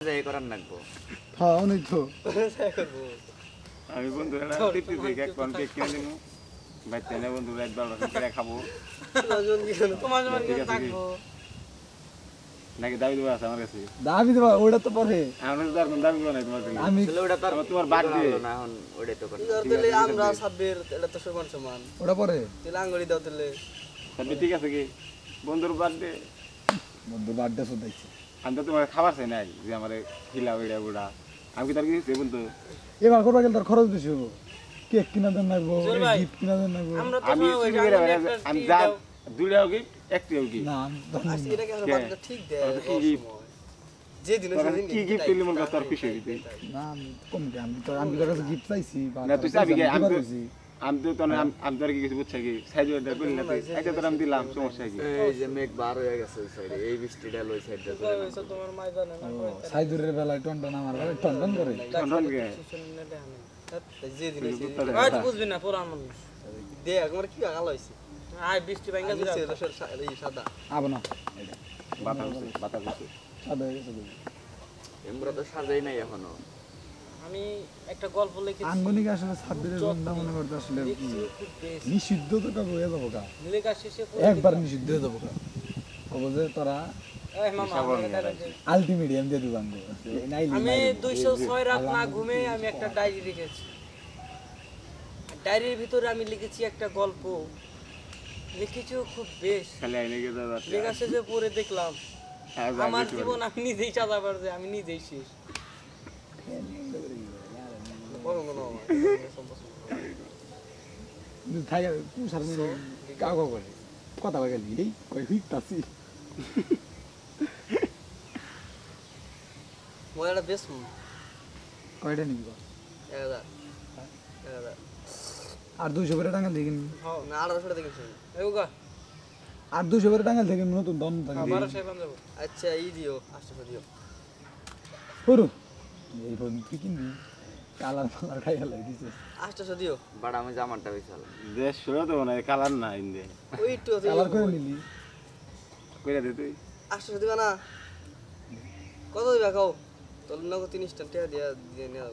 যাই করার লাগবো। হ্যাঁ অনেক তো আমি বন্ধুরা টিপি দিকে এক কোন কেক কিনে দিমু বাচ্চা না বন্ধুরা একবার করে খাবো তোমার জন্য কি থাকবো নাকি দাবি দেওয়া আছে আমার কাছে দাবি দেবা ওটা তো পরে আমার তো আর কোনো দাবি করে নাই তোমার থেকে আমি আসলে ওটা তো আর তোমার বার্থডে না এখন ওইটাই তো করতে ইদার দিলে আমরা সাব্বির এটা তো সমান সমান ওটা পরে দিলে আঙ্গুলি দাও দিলে সবই ঠিক আছে কি বন্ধুর বার্থডে বন্ধু বার্থডে শুধাইছি আমি তো তোমার খাবার চাই নাই যে আমার খিলা উড়া বুড়া আমি কি তার কিছু বন্ধু এবার করবা গেলে তার খরচ বেশি হবো কেক কিনা দেন লাগবো জোর ভাই। গিফট কিনা দেন লাগবো আমরা তো আমি ওই শুরু করে আমি যা দুইটাও কি একটাও কি না আমি তো আজকে এটা কি আমরা বাচ্চা ঠিক দেয় তোরা কি gift? যে দিন তোরা কি গিফট দিলি মন তোর খুশি হইতে না আমি কম কি আমি তো তোর কাছে গিফট চাইছি বা না তুই চাবি কি আমি তো দিছি। আমি তো তোর আমি তোর কি কিছু বুঝছে কি সাইজ ওটা করলি না তুই এটা তোর আমি দিলাম সমস্যা কি এই যে মেঘ বার হয়ে গেছে ওই সাইডে এই বৃষ্টিটা ওই সাইডে চলে গেল। তোমার মাই জানে না ও, সাইদুরের বেলায় টন আমার বেলায় টন করে টন কে যে দিন বুঝতে হয়তো বুঝবি না পুরান মানুষ দে একবার কি আলো হইছে আয় বৃষ্টি ভাঙা দিছে এই সাদা আবো না বাতা করছে সাদা হয়ে গেছে দেখি। আমরা তো সাজাই নাই এখনো। আমি একটা গল্প লিখেছি আঙ্গনিক আসলে ছাব্বিরের বন্ধা মনে করতে আসলে নিষিদ্ধ তো কাবো হয়ে যাবো কা লেখা শেষে একবার নিষিদ্ধ হয়ে যাবো কা কব যে তোরা এই মামা আলটিমিডিয়াম দিয়ে দিবাং আমি 206 রাত না ঘুমে আমি একটা ডায়েরি লিখেছি ডায়েরির ভিতরে আমি লিখেছি একটা গল্প লিখেছি খুব বেশ খালি আইনে গিয়ে দাদা লেখা শেষে পড়ে দেখলাম আমার জীবন আমি নিজেই চাঁদা পারছি আমি নিজেই শেষ থাকে তুই সামনে কাউ কাউ করে কথা বলে গেলি এই কই হুইতাছি মোবাইলটা বেশ কয়টা নিবি বল? 1000 আর 200 করে টাঙ্গাল থেকে নিবি হ্যাঁ না 1800 টাকা কিনছি এগো আর 200 করে টাঙ্গাল থেকে নতুন দম থাকে 1200 পান যাব আচ্ছা এই দিও 800 দিও পুরো এই ফোন তুই কিনবি কালার মালার খাই গেল দিছিস 800 দিও বাট আমি জামারটা বেচাল। দেশ শুরু তো না কালার না ইন্দে ওই তো কালার করে নিলি কইরা দে তুই 800 দিবা না কত দিবা কও তোর নগদ 3 টাকা দিয়া দিয়ে নিয়ে